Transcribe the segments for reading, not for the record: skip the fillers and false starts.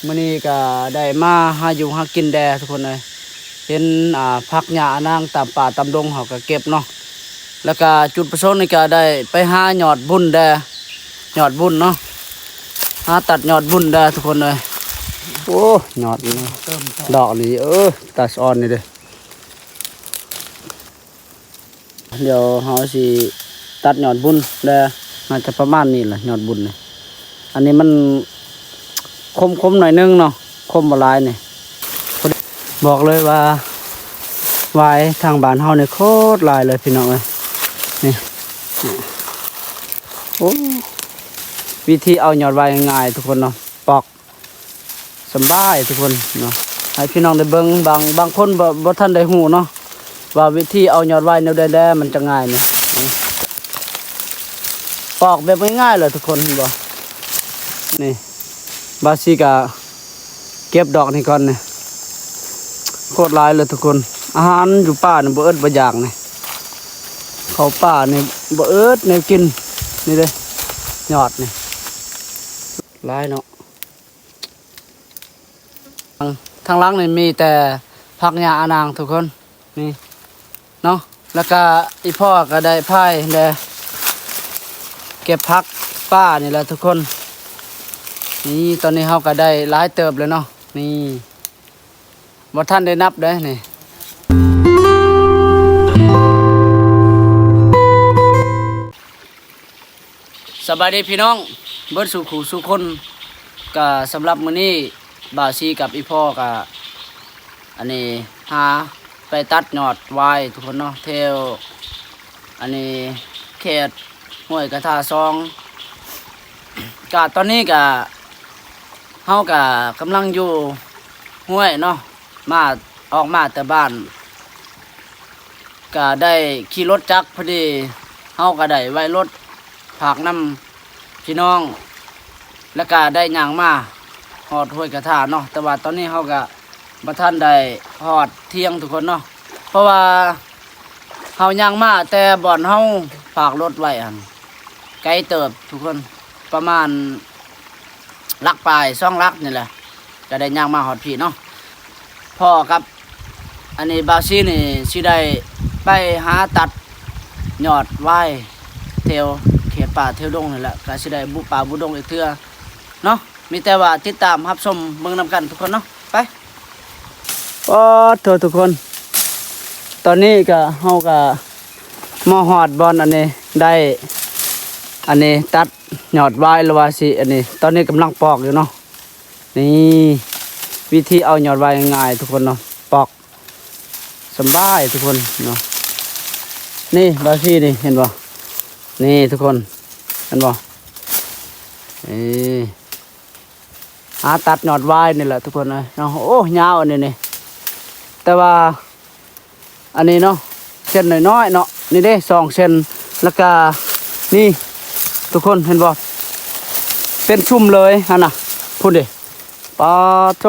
มื้อนี้ก็ได้มาหาอยู่หากินแดทุกคนเลยเห็นผักหญ้านางตามป่าตามดงเขาก็เก็บเนาะแล้วก็จุดประสงค์นี่ก็ได้ไปหาหยอดบุญแดหยอดบุญเนาะหาตัดหยอดบุญแดทุกคนเลยโอ้หยอดนี่ดอกนี่ตัดอ่อนนี่เด้เดี๋ยวเฮาสิตัดหยอดบุญแดน่าจะประมาณนี้แหละหยอดบุญนี่อันนี้มันคมหน่อยนึงเนาะคมบ่หลายนี่บอกเลยว่าไว้ทางบ้านเฮาเนี่ยโคตรหลายเลยพี่น้องเอ้ยนี่โอ้วิธีเอายอดไว้ง่ายๆทุกคนเนาะปอกสบายทุกคนเนาะให้พี่น้องได้เบิ่งบางคนบ่ทันได้ฮู้เนาะว่าวิธีเอายอดไว้แนวใดๆมันจะง่ายนี่ปอกแบบง่ายๆเลยทุกคนเห็นบ่นี่บาซิกะเก็บดอกนี่ก่อนนี่โคตรหลายเลยทุกคนอาหารอยู่ป่านี่บ่เอิดบ่อยากนี่เขาป่านี่บ่เอิดแนวกินนี่เด้ยอดนี่หลายเนาะทางหลังนี่มีแต่ผักหญ้าอนางทุกคนนี่เนาะแล้วก็อีพ่อก็ได้พายได้เก็บผักป่านี่แหละทุกคนนี่ตอนนี้เราก็ได้หลายเติบเลยเนาะนี่บ่ท่านได้นับเด้นี่สบายดีพี่น้องเบิดสู่ขู่สู่คนก็สำหรับมื้อนี้บ่าวซีกับอีพ่อก็อันนี้หาไปตัดยอดไว้ทุกคนเนาะเทวอันนี้เขตห้วยกระทาซองก็ตอนนี้ก็เฮาก็กำลังอยู่ห้วยเนาะออกมาแต่บ้านก็ได้ขี่รถจักรพอดีเฮาก็ได้ไว้รถฝากน้ำพี่น้องแล้วก็ได้ย่างมาฮอดห้วยกระทาเนาะแต่ว่าตอนนี้เฮาก็บ่ทันได้ฮอดเที่ยงทุกคนเนาะเพราะว่าเฮาย่างมาแต่บ่อนเฮาฝากรถไว้หั่นไกลเติบทุกคนประมาณลักปลาย2 ลักนี่แหละก็ได้ย่างมาฮอดพี่เนาะพ่อครับอันนี้บาซีนี่สิได้ไปหาตัดยอดไว้เทวเขตป่าเทวดงนี่แหละก็สิได้บุป่าบุดงอีกเทื่อเนาะมีแต่ว่าติดตามรับชมเบิ่งนำกันทุกคนเนาะไปทุกคนตอนนี้ก็เฮาก็มาฮอดบอนอันนี้ได้อันนี้ตัดยอดไว้หรือว่าสิอันนี้ตอนนี้กำลังปอกอยู่เนาะนี่วิธีเอายอดไว้ง่ายทุกคนเนาะปอกสบายทุกคนเนาะนี่บาซี่นี่เห็นบ่นี่ทุกคนเห็นบ่นี่ตัดยอดไว้นี่แหละทุกคนเลยเนาะโอ้ยาวอันนี้นี่แต่ว่าอันนี้เนาะเส้นน้อยๆเนาะนี่เด้2 เส้นแล้วก็นี่ทุกคนเห็นบ่เป็นชุ่มเลยฮะน่ะพูดดิปาโต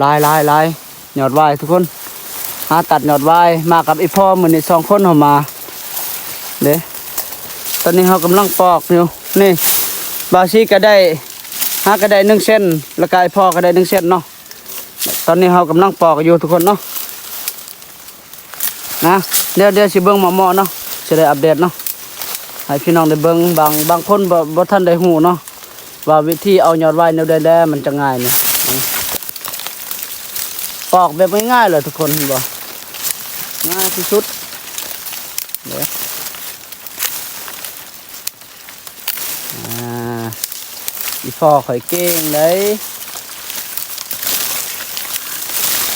ลายยอดไว้ทุกคนตัดยอดไว้มากับอีพ่อมื้อนี้2 คนเฮามาเด้ตอนนี้เฮากำลังปอกอยู่นี่บาซีก็ได้ก็ได้1 เส้นแล้วก็อีพ่อก็ได้1 เส้นเนาะตอนนี้เฮากำลังปอกอยู่ทุกคนเนาะนะเดี๋ยวสิเบิ่งหม้อเนาะสิได้อัปเดตเนาะให้พี่น้องได้เบิ่งบางคนบ่ทันได้ฮู้เนาะว่าวิธีเอายอดไว้แนวใดๆมันจะง่ายนี่ปอกแบบง่ายๆเลยทุกคนเห็นบ่ง่ายที่สุดเดี๋ยวอีพ่อข่อยเก่งเลย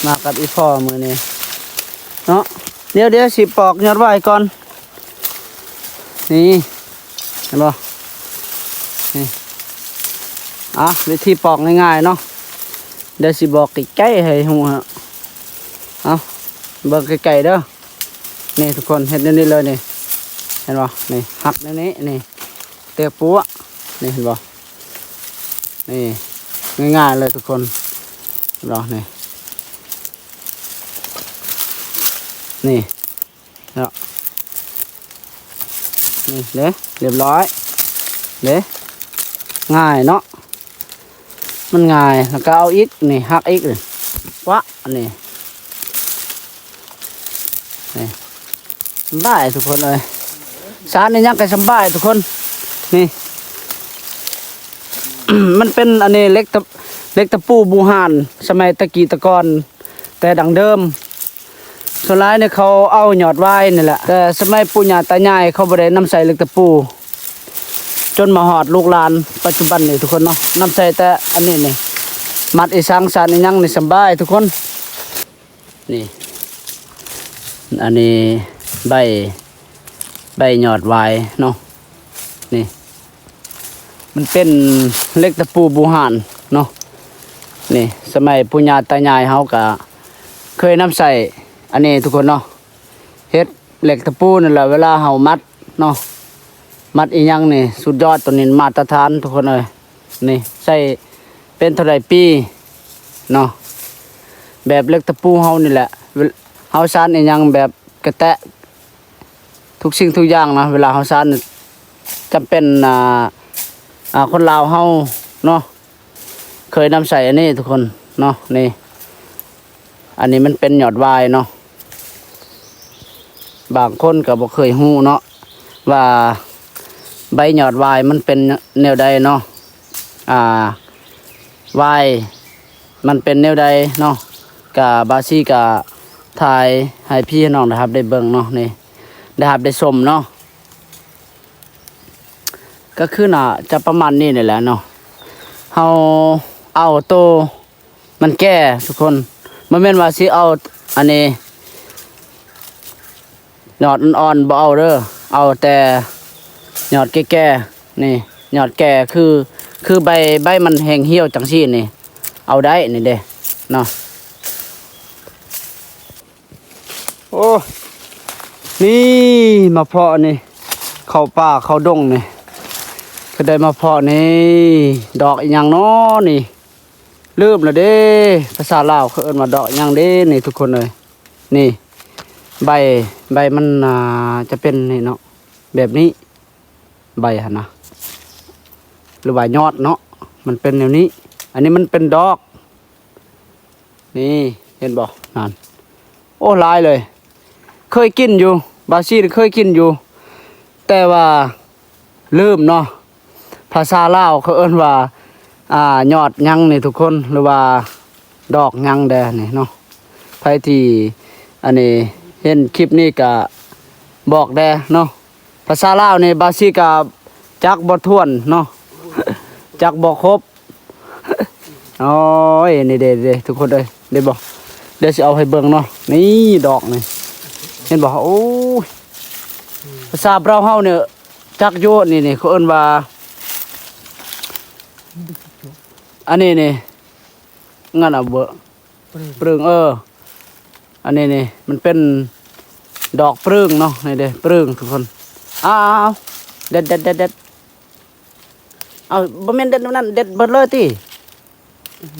มากับอีพ่อมื้อนี้เนาะเดี๋ยวสิปอกยอดไว้ก่อนนี่เห็นบ่นี่วิธีปอกง่ายๆเนาะเดี๋ยวสิบอกใกล้ๆให้ฮู้ฮะเอาเบิ่งใกล้ๆเด้อนี่ทุกคนเฮ็ดนี่เลยนี่เห็นบ่นี่หักนี่นี่เตะปัวนี่เห็นบ่นี่ง่ายๆเลยทุกคนรอนี่นี่เนาะนี่เด้เรียบร้อยเด้ง่ายเนาะ มันง่ายแล้วก็เอาอีกนี่หักอีกเลยวะอันนี้นี่สบายทุกคนเลยสารนี่ยังก็สบายทุกคนนี่ มันเป็นอันนี้เล็กตะปูบูหานสมัยตะกี้ตะกอนแต่ดังเดิมส่วนหลายเนี่ยเขาเอาหยอดไว้นี่แหละแต่สมัยปู่ย่าตายายเขาบ่ได้นำใส่เล็กตะปูจนมาหอดลูกหลานปัจจุบันนี่ทุกคนเนาะนำใส่แต่อันนี้นี่มัดอีสังสารนี่ยังนี่สบายทุกคนนี่อันนี้ใบหยอดไว้เนาะนี่มันเป็นเล็กตะปูบูหานเนาะนี่สมัยปู่ย่าตายายเฮาก็เคยนำใส่อันนี้ทุกคนเนาะเฮ็ดเหล็กตะปูนั่นแหละเวลาเฮามัดเนาะมัดอีหยังนี่สุดยอดตัวนี้มาตรฐานทุกคนเลยนี่ใส่เป็นเท่าไรปีเนาะแบบเหล็กตะปูเฮานี่แหละเฮาสานอีหยังแบบกระแตะทุกสิ่งทุกอย่างนะเวลาเฮาสานจำเป็นคนลาวเฮาเนาะเคยนำใส่อันนี้ทุกคนเนาะนี่อันนี้มันเป็นหยอดวายเนาะบางคนก็บ่เคยฮู้เนาะว่าใบหยอดวายมันเป็นแนวใดเนาะวายมันเป็นแนวใดเนาะกะบาซี่กะถ่ายให้พี่น้องนะครับได้เบิ่งเนาะนี่นะครับได้ชมเนาะก็คือน่ะจะประมาณนี้นี่แหละเนาะเฮาเอาโตมันแก่ทุกคนบ่แม่นว่าสิเอาอันนี้หยอดอ่อนๆบ่เอาเด้อเอาแต่หยอดแก่ๆนี่หยอดแก่คือใบมันแห้งเหี่ยวจังซี่นี่เอาได้นี่เด้เนาะโอ้นี่มาเพาะนี่เข้าป่าเข้าดงนี่ก็ได้มาเพาะนี่ดอกอีหยังเนาะนี่ลืมแล้วเด้ภาษาลาวเขาเอิ้นว่าดอกอีหยังเด้นี่ทุกคนเลยนี่ใบมันจะเป็นนี่เนาะแบบนี้ใบหั่นนะหรือว่ายอดเนาะมันเป็นแนวนี้อันนี้มันเป็นดอกนี่เห็นบ่นั่นโอ้หลายเลยเคยกินอยู่บาซี่เคยกินอยู่แต่ว่าลืมเนาะภาษาลาวเขาเอิ้นว่ายอดยังนี่ทุกคนหรือว่าดอกยังแดนี่เนาะใครที่อันนี้เห็นคลิปนี้ก็บอกแดเนาะภาษาลาวนี่บาซี่ก็จักบ่ถ้วนเนาะ จักบ่ครบ โอ้ยนี่เด้ทุกคนเลยเด้บ่เดี๋ยวสิเอาให้เบิ่งเนาะนี่ดอกนี่เห็นบ่โอ้ยภาษาเราเฮาเนี่ยจักโยนี่เขาเอิ้นว่าอันนี้นี่งั้นเบอปรึงอันนี้นี่มันเป็นดอกปรึงเนาะนี่เด้ปรึงทุกคนเอาเด็ดเอาบ่แม่นเด็ดแนวนั้นเด็ดเบิดเลยติ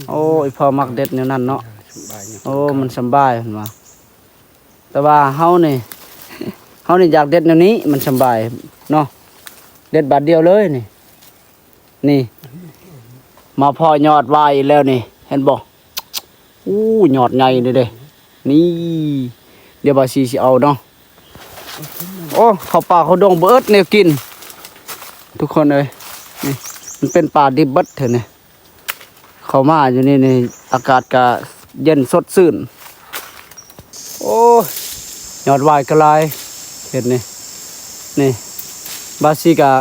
โอ้ยพอมักเด็ดแนวนั้นเนาะโอ้มันสบายเห็นว่าแต่ว่าเฮานี่ เฮานี่อยากเด็ดแนวนี้มันสบายเนาะเด็ดบาทเดียวเลยนี่มาพอยอดวายแล้วนี่เห็นบ่อู้ยอดใหญ่เลยเด้นี่เดี๋ยวบาสิเอาเนาะโอ้เข้าป่าเขาดงเบิดแนวกินทุกคนเอ้ยนี่มันเป็นป่าดิบเบิดเถอะนี่เข้ามาอยู่นี่อากาศก็เย็นสดชื่นโอ้ยอดวายกระลายเห็นนี่บาสิกะ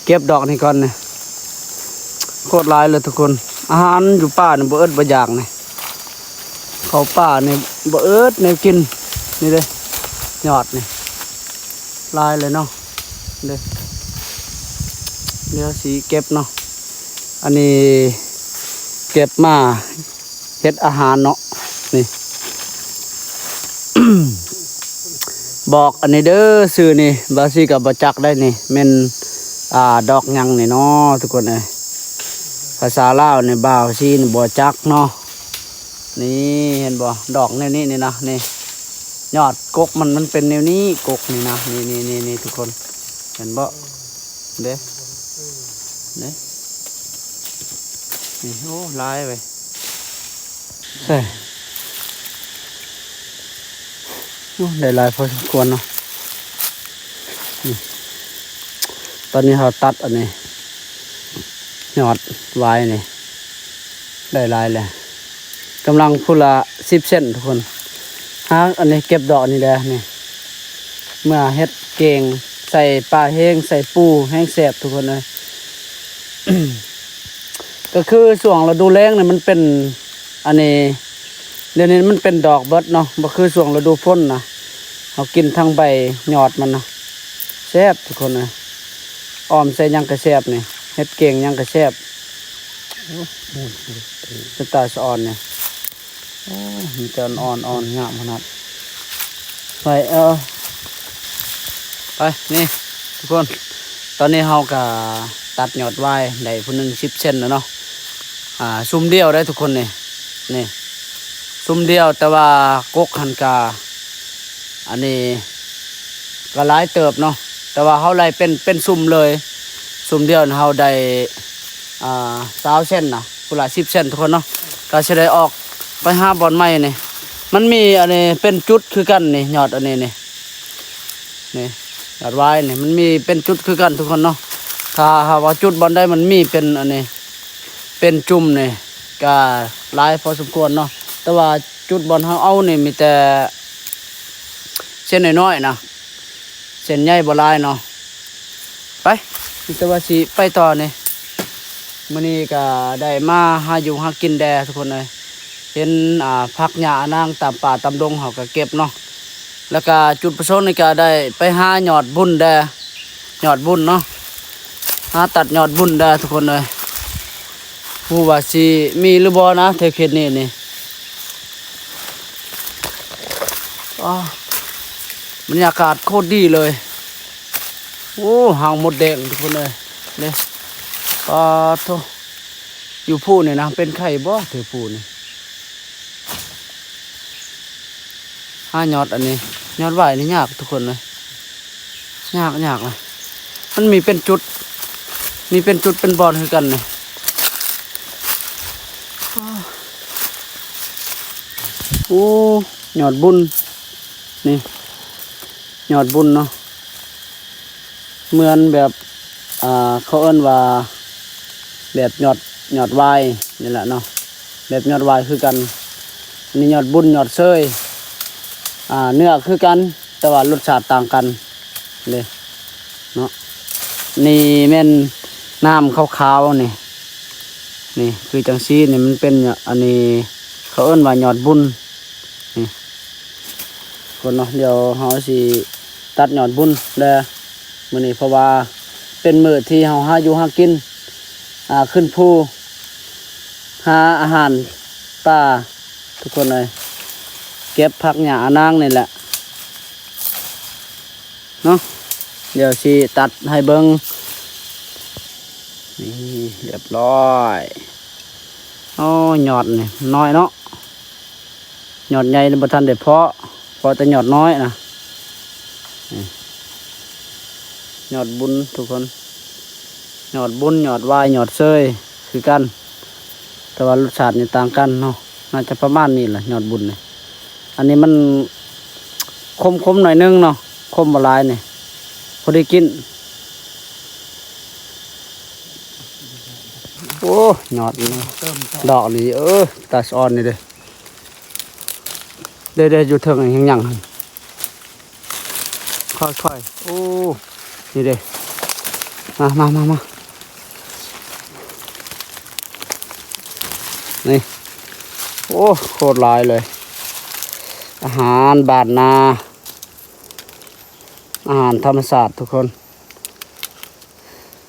เก็บดอกนี่ก่อนนี่โคตรหลายเลยทุกคนอาหารอยู่ป่านี่บ่เอิดบ่อยากนี่เข้าป่านี่บ่เอิดแนวกินนี่เด้ยอดนี่ลายเลยเนาะเดี๋ยวสีเก็บเนาะอันนี้เก็บมาเฮ็ดอาหารเนาะนี่ บอกอันนี้เด้อซื้อนี่บาซี่กับบะจักได้นี่แม่นดอกยังนี่เนาะทุกคนเอ้ยภาษาลาวนี่บ่าวซีนี่บ่จักเนาะนี่เห็นบ่ดอกแนวนี้นี่นะนี่ยอดกกมันเป็นแนวนี้กกนี่นะนี่ทุกคนเห็นบ่เด้นี่ นี่โอ้ลายไปใช่โอ้ได้ลายพอสมควรเนาะตอนนี้เราตัดอันนี้ยอดไว้นี่ได้ลายเลยกำลังพูละ10 เซนทุกคนหาอันนี้เก็บดอกนี่แหละนี่เมื่อเฮ็ดเก่งใส่ปลาแห้งใส่ปูแห้งแสบทุกคนเลย ก็คือช่วงฤดูแล้งเนี่ยมันเป็นอันนี้เดี๋ยวนี้มันเป็นดอกเบิดเนาะบ่คือช่วงฤดูฝนนะเรากินทั้งใบยอดมันนะแซ่บทุกคนเลยออมใส่หยังกระแซ่บนี่เฮ็ดเก่งหยังกระแซ่บเป็นตาสะอ่อนเนี่ยโอ้มันจะอ่อนงามขนาดไปไปนี่ทุกคนตอนนี้เราก็ตัดยอดไว้ได้ผู้หนึ่ง10 เซนแล้วเนาะซุ่มเดียวได้ทุกคนนี่ซุ่มเดียวแต่ว่ากกหันกาอันนี้ก็หลายเติบเนาะแต่ว่าเขาไล่เป็นซุ่มเลยซุ่มเดียวเขาได้20 เซนนะผู้ละ10 เซนทุกคนเนาะก็จะได้ออกไปหาบอนไม้นี่มันมีอันนี้เป็นจุดคือกันนี่ยอดอันนี้นี่ยอดไว้นี่มันมีเป็นจุดคือกันทุกคนเนาะถ้าหากว่าจุดบอนได้มันมีเป็นอันนี้เป็นจุ่มนี่ก็หลายพอสมควรเนาะแต่ว่าจุดบอนเขาเอานี่มีแต่เส้นน้อยๆนะเส้นใหญ่บ่หลายเนาะไปมีแต่ว่าสิไปต่อนี่มื้อนี้ก็ได้มาหาอยู่หากินแดทุกคนเลยเห็นผักหญ้านางตามป่าตามดงเขาก็เก็บเนาะแล้วก็จุดประสงค์นี่ก็ได้ไปหายอดบุญแดยอดบุญเนาะหาตัดยอดบุญแดทุกคนเลยผู้ว่าสิมีหรือบ่นะแถวเขตนี้นี่บรรยากาศโคตรดีเลยโอ้หางหมดแดงทุกคนเลยเนี่ยโธ่อยู่ผู้นี่นะเป็นไข่บ่เถอผู้นี่ยอดอันนี้ยอดไหวนี่ยากทุกคนเลยยากเลยมันมีเป็นจุดเป็นบอลคือกันเลยโอ้ยอดบุญนี่ยอดบุญเนาะเหมือนแบบเขาเอิ้นว่าแบบยอดวายนี่แหละเนาะแบบยอดวายคือกันนี่ยอดบุญยอดเซยเนื้อคือกันแต่ว่ารสชาติต่างกันเลยเนาะนี่แม่นน้ำขาวๆนี่คือจังซี่นี่มันเป็นอันนี้เขาเอิ้นว่ายอดบุญนี่คนเนาะเดี๋ยวเฮาสิตัดยอดบุญเด้อมื้อนี้เพราะว่าเป็นมื้อที่เฮาหาอยู่หากินขึ้นภูหาอาหารป่าทุกคนเลยเก็บผักหญ้านางนี่แหละเนาะเดี๋ยวสิตัดให้เบิ่งนี่เรียบร้อยยอดนี่น้อยเนาะยอดใหญ่บ่ทันได้เพาะแต่ยอดน้อยนะยอดบุญทุกคนยอดบุญยอดวายยอดเซยคือกันแต่ว่ารสชาตินี่ต่างกันเนาะน่าจะประมาณนี้แหละยอดบุญนี่อันนี้มันคมหน่อยนึงเนาะคมบ่หลายนี่พอได้กินโอ้ยอดนี่ดอกนี่ตาสะอ่อนนี่เด้อยู่เทิงหยังค่อยโอ้นี่เด้มานี่โอ้โคตรหลายเลยอาหารบ้านนาอาหารธรรมศาสตร์ทุกคน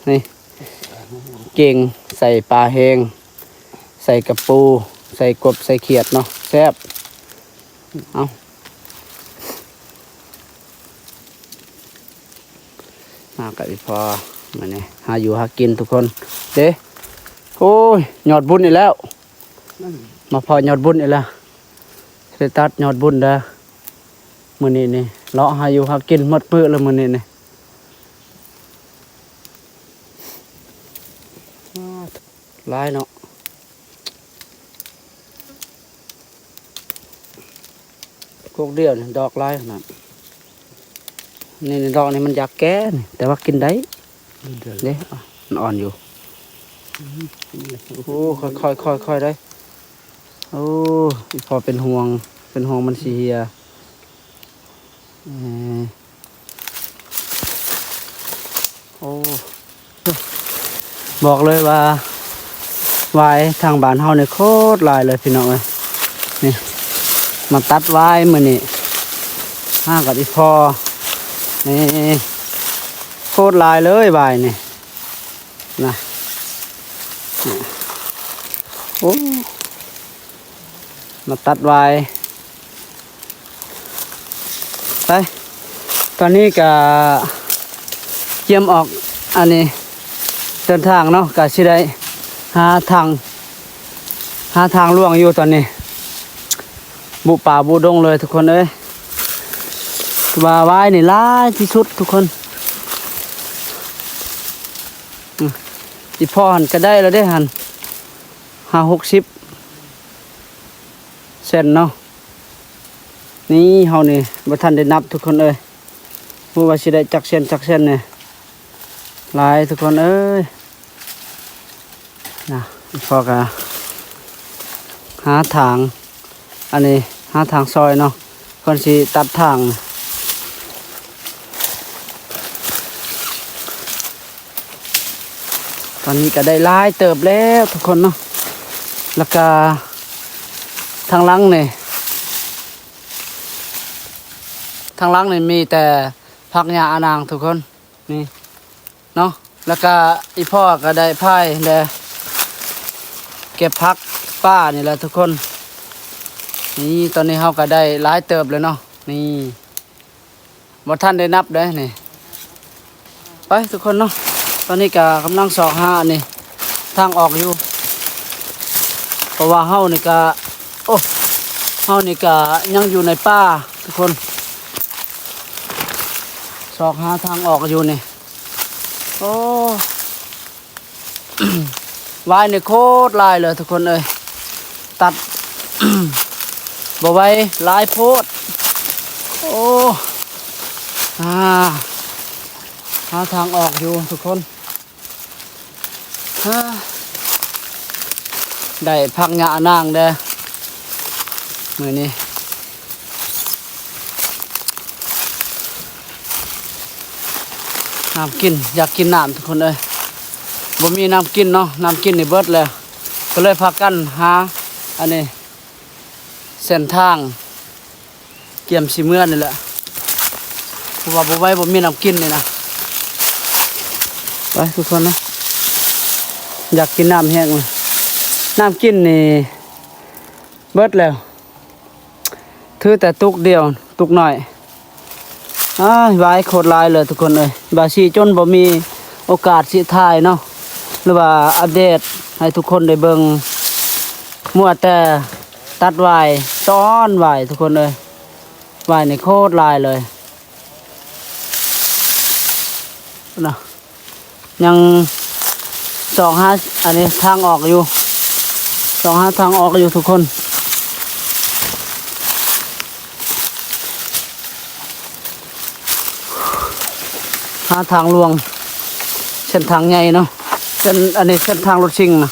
นี่เก่งใส่ปลาแห้งใส่กระปูใส่กบใส่เขียดเนาะแซ่บเอามากับอีพอมาเนี่ยหาอยู่หากินทุกคนเด้โอ้ยยอดบุญอีกแล้วมาพอยอดบุญอีกแล้วไปตัดยอดบุญเด้อมื้อนี้นี่เลาะหาอยู่หากินหมดมื้อแล้วมื้อนี้นี่หลายเนาะ พวกเดียวนี่ดอกลายขนาดนี่ดอกนี่มันอยากแก่นี่แต่ว่ากินได้เด้มันอ่อนอยู่โอ้ค่อยได้โอ้พอเป็นห่วงมันสิเหียโอ้บอกเลยว่าวายทางบ้านเฮาเนี่ยโคตรหลายเลยพี่น้องเอ้ยนี่มาตัดวายมื้อนี้ห้ากับอีพอนี่โคตรหลายเลยวายนี่นะโอ้มาตัดวายไปตอนนี้ก็เตรียมออกอันนี้เดินทางเนาะก็สิได้หาทางล่วงอยู่ตอนนี้บุป่าบุดงเลยทุกคนเอ้ยว่าไว้นี่หลายที่สุดทุกคนอีพ่อหันก็ได้แล้วได้หัน50-60เซนเนาะนี่เฮานี่บ่ทันได้นับทุกคนเอ้ยบ่ว่าสิได้จักเซนเนี่ยหลายทุกคนเอ้ยนะอีพ่อก็หาทางอันนี้หาทางซอยเนาะคนสิตัดทางตอนนี้ก็ได้ลายเติบแล้วทุกคนเนาะแล้วก็ทางหลังนี่มีแต่ผักหญ้าอานางทุกคนนี่เนาะแล้วก็อีพ่อก็ได้พายได้เก็บผักป้านี่แหละทุกคนนี่ตอนนี้เฮาก็ได้หลายเติบเลยเนาะนี่บ่ทันได้นับได้นี่ไปทุกคนเนาะตอนนี้ก็กำลังสอกหานี่ทางออกอยู่เพราะว่าเฮานี่ก็ยังอยู่ในป่าทุกคนสอกหาทางออกอยู่นี่โอ้ วายนี่โคตรลายเลยทุกคนเอ้ยตัด บ่ไว้ลายโพดโอ้หาทางออกอยู่ทุกคนได้พักหญ้านางเด้อมื้อนี้น้ำกินอยากกินน้ำทุกคนเอ้ยบ่มีน้ำกินเนาะน้ำกินนี่เบิดแล้วก็เลยพากันหาอันนี้เส้นทางเกี่ยมสิเมื่อนี่แหละเพราะว่าบ่ไว้บ่มีน้ำกินนี่นะไปทุกคนนะอยากกินน้ำแห้งเลยน้ำกินนี่เบิดแล้วถือแต่ตุกเดียวตุกหน่อยไว้โคตรลายเลยทุกคนเลยบาชีจนบ่มีโอกาสสิถ่ายเนาะหรือว่าอัปเดตให้ทุกคนได้เบิ่งมัวแต่ตัดไว้ต้อนไว้ทุกคนเลยไว้ในโคตรลายเลยนะยัง25อันนี้ทางออกอยู่25ทางออกอยู่ทุกคนหาทางลวงเส้นทางใหญ่เนาะอันนี้เส้นทางรถชิงนะ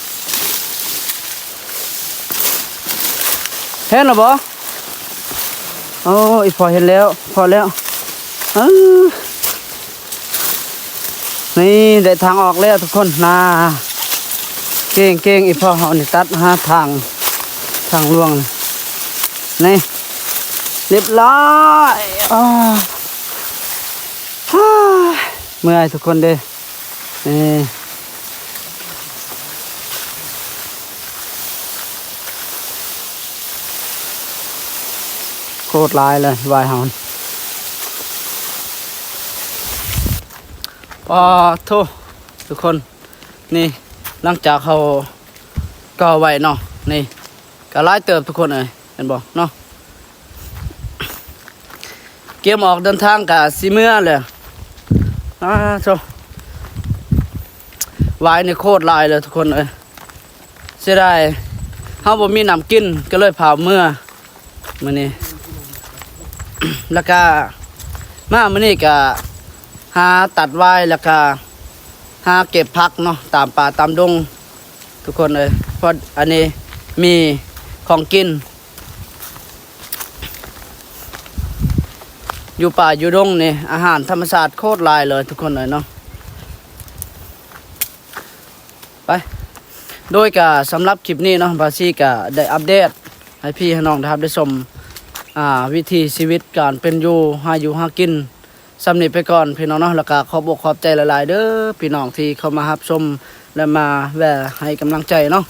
เห็นหรอบ่โอ้ยพอเห็นแล้วพอแล้วนี่ได้ทางออกแล้วทุกคนนะเก่งอีพอเขานี่ตัดหาทางลวงนี่เรียบร้อยเมื่อยทุกคนเด้นี่โคตรลายเลยวายหอนโทษทุกคนนี่หลังจากเขาก็ไว้เนาะนี่ก็ลายเติบทุกคนเลยเห็นบ่เนาะเกมออกเดินทางกับซีเมื่อเลยโชวายในโคตรลายเลยทุกคนเลยเสียดายเขาบ่มีน้ำกินก็เลยเผาเมื่อนี้ แล้วก็มามื้อนี้ก็หาตัดไว้แล้วก็หาเก็บผักเนาะตามป่าตามดงทุกคนเลยเพราะอันนี้มีของกินอยู่ป่าอยู่ดงนี่อาหารธรรมชาติโคตรหลายเลยทุกคนเลยเนาะไปโดยก็สำหรับคลิปนี้เนาะบาซี่ก็ได้อัปเดตให้พี่ให้น้องนะครับได้ชมวิถีชีวิตการเป็นอยู่หาอยู่หากินสำนึกไปก่อนพี่น้องเนาะแล้วก็ขอบอกขอบใจหลายๆเด้อพี่น้องที่เข้ามารับชมและมาแวะให้กำลังใจเนาะ